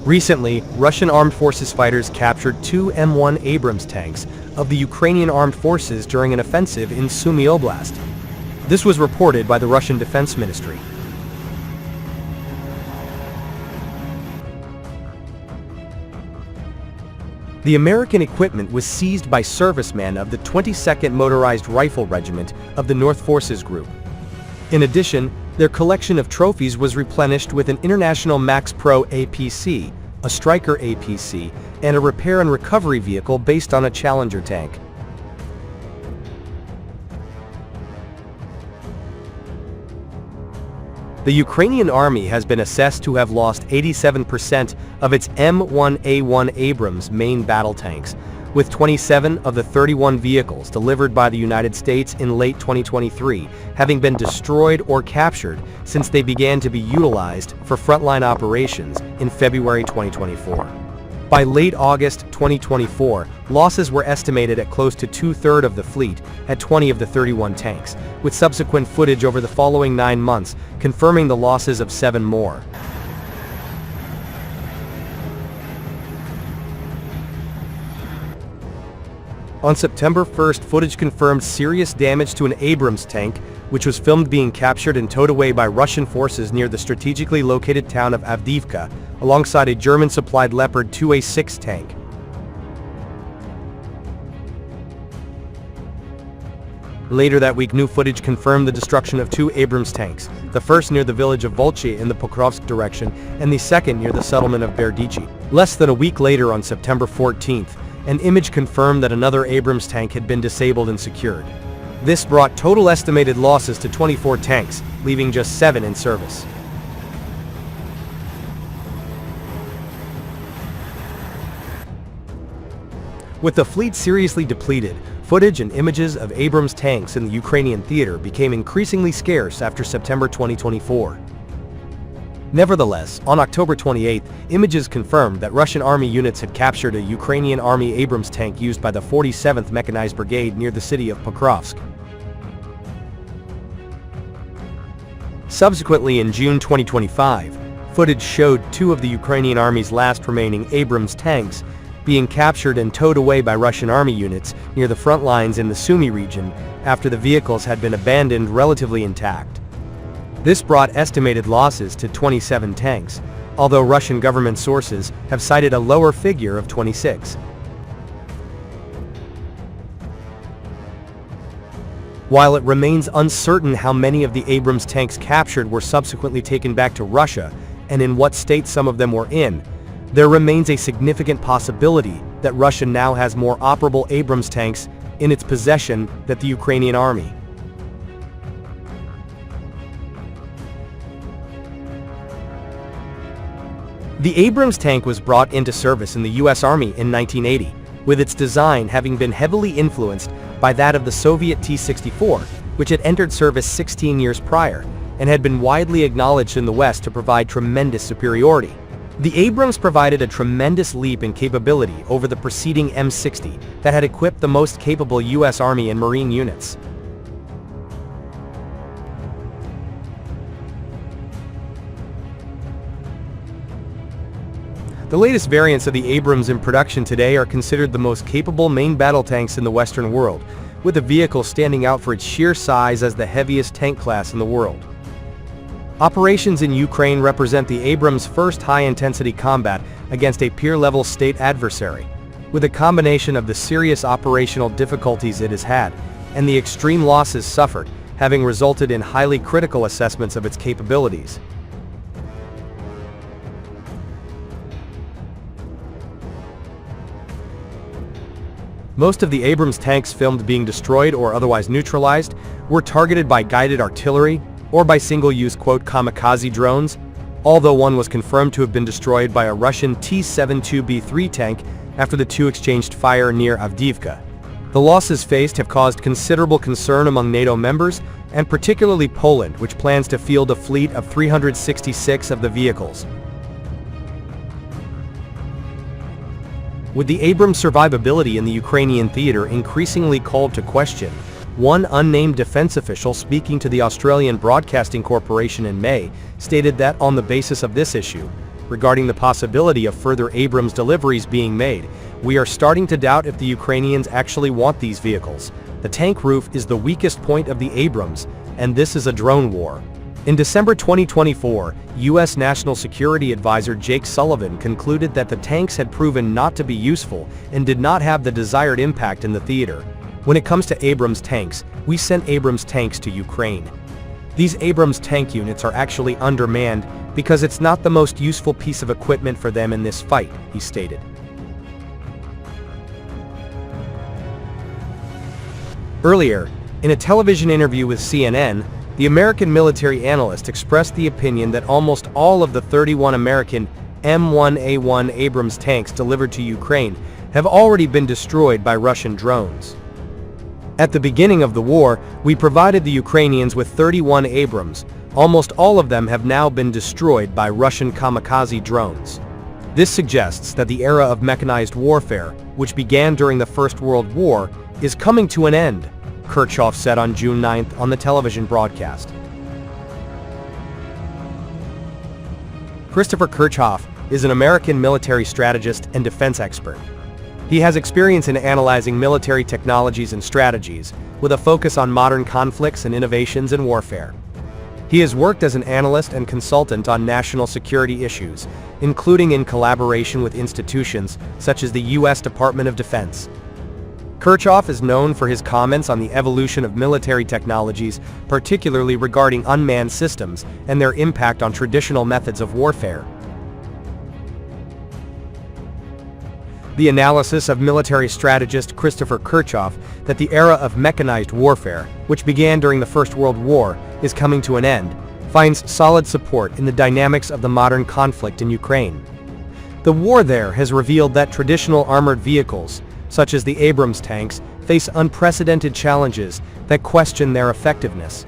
Recently, Russian armed forces fighters captured two M1 Abrams tanks of the Ukrainian armed forces during an offensive in Sumy Oblast. This was reported by the Russian Defense Ministry. The American equipment was seized by servicemen of the 22nd Motorized Rifle Regiment of the North Forces Group. In addition, their collection of trophies was replenished with an International Max Pro APC, a Striker APC, and a repair and recovery vehicle based on a Challenger tank. The Ukrainian Army has been assessed to have lost 87% of its M1A1 Abrams main battle tanks, with 27 of the 31 vehicles delivered by the United States in late 2023 having been destroyed or captured since they began to be utilized for frontline operations in February 2024. By late August 2024, losses were estimated at close to two-thirds of the fleet at 20 of the 31 tanks, with subsequent footage over the following 9 months confirming the losses of 7 more. On September 1st, footage confirmed serious damage to an Abrams tank, which was filmed being captured and towed away by Russian forces near the strategically located town of Avdiivka, alongside a German-supplied Leopard 2A6 tank. Later that week, new footage confirmed the destruction of 2 Abrams tanks, the first near the village of Volchi in the Pokrovsk direction, and the second near the settlement of Berdichi. Less than a week later, on September 14th, an image confirmed that another Abrams tank had been disabled and secured. This brought total estimated losses to 24 tanks, leaving just 7 in service. With the fleet seriously depleted, footage and images of Abrams tanks in the Ukrainian theater became increasingly scarce after September 2024. Nevertheless, on October 28, images confirmed that Russian Army units had captured a Ukrainian Army Abrams tank used by the 47th Mechanized Brigade near the city of Pokrovsk. Subsequently, in June 2025, footage showed 2 of the Ukrainian Army's last remaining Abrams tanks being captured and towed away by Russian Army units near the front lines in the Sumy region after the vehicles had been abandoned relatively intact. This brought estimated losses to 27 tanks, although Russian government sources have cited a lower figure of 26. While it remains uncertain how many of the Abrams tanks captured were subsequently taken back to Russia and in what state some of them were in, there remains a significant possibility that Russia now has more operable Abrams tanks in its possession than the Ukrainian Army. The Abrams tank was brought into service in the U.S. Army in 1980, with its design having been heavily influenced by that of the Soviet T-64, which had entered service 16 years prior and had been widely acknowledged in the West to provide tremendous superiority. The Abrams provided a tremendous leap in capability over the preceding M60 that had equipped the most capable U.S. Army and Marine units. The latest variants of the Abrams in production today are considered the most capable main battle tanks in the Western world, with the vehicle standing out for its sheer size as the heaviest tank class in the world. Operations in Ukraine represent the Abrams' first high-intensity combat against a peer-level state adversary, with a combination of the serious operational difficulties it has had and the extreme losses suffered having resulted in highly critical assessments of its capabilities. Most of the Abrams tanks filmed being destroyed or otherwise neutralized were targeted by guided artillery or by single-use "kamikaze drones", although one was confirmed to have been destroyed by a Russian T-72B3 tank after the two exchanged fire near Avdiivka. The losses faced have caused considerable concern among NATO members, and particularly Poland, which plans to field a fleet of 366 of the vehicles. With the Abrams' survivability in the Ukrainian theater increasingly called to question, one unnamed defense official speaking to the Australian Broadcasting Corporation in May stated that on the basis of this issue, regarding the possibility of further Abrams deliveries being made. We are starting to doubt if the Ukrainians actually want these vehicles. The tank roof is the weakest point of the Abrams, and this is a drone war. In December 2024, U.S. National Security Advisor Jake Sullivan concluded that the tanks had proven not to be useful and did not have the desired impact in the theater. When it comes to Abrams tanks, we sent Abrams tanks to Ukraine. These Abrams tank units are actually undermanned because it's not the most useful piece of equipment for them in this fight, he stated. Earlier, in a television interview with CNN, the American military analyst expressed the opinion that almost all of the 31 American M1A1 Abrams tanks delivered to Ukraine have already been destroyed by Russian drones. At the beginning of the war, we provided the Ukrainians with 31 Abrams. Almost all of them have now been destroyed by Russian kamikaze drones. This suggests that the era of mechanized warfare, which began during the First World War, is coming to an end, Kirchhoff said on June 9th on the television broadcast. Christopher Kirchhoff is an American military strategist and defense expert. He has experience in analyzing military technologies and strategies, with a focus on modern conflicts and innovations in warfare. He has worked as an analyst and consultant on national security issues, including in collaboration with institutions such as the U.S. Department of Defense. Kirchhoff is known for his comments on the evolution of military technologies, particularly regarding unmanned systems and their impact on traditional methods of warfare. The analysis of military strategist Christopher Kirchhoff that the era of mechanized warfare, which began during the First World War, is coming to an end, finds solid support in the dynamics of the modern conflict in Ukraine. The war there has revealed that traditional armored vehicles, such as the Abrams tanks, face unprecedented challenges that question their effectiveness.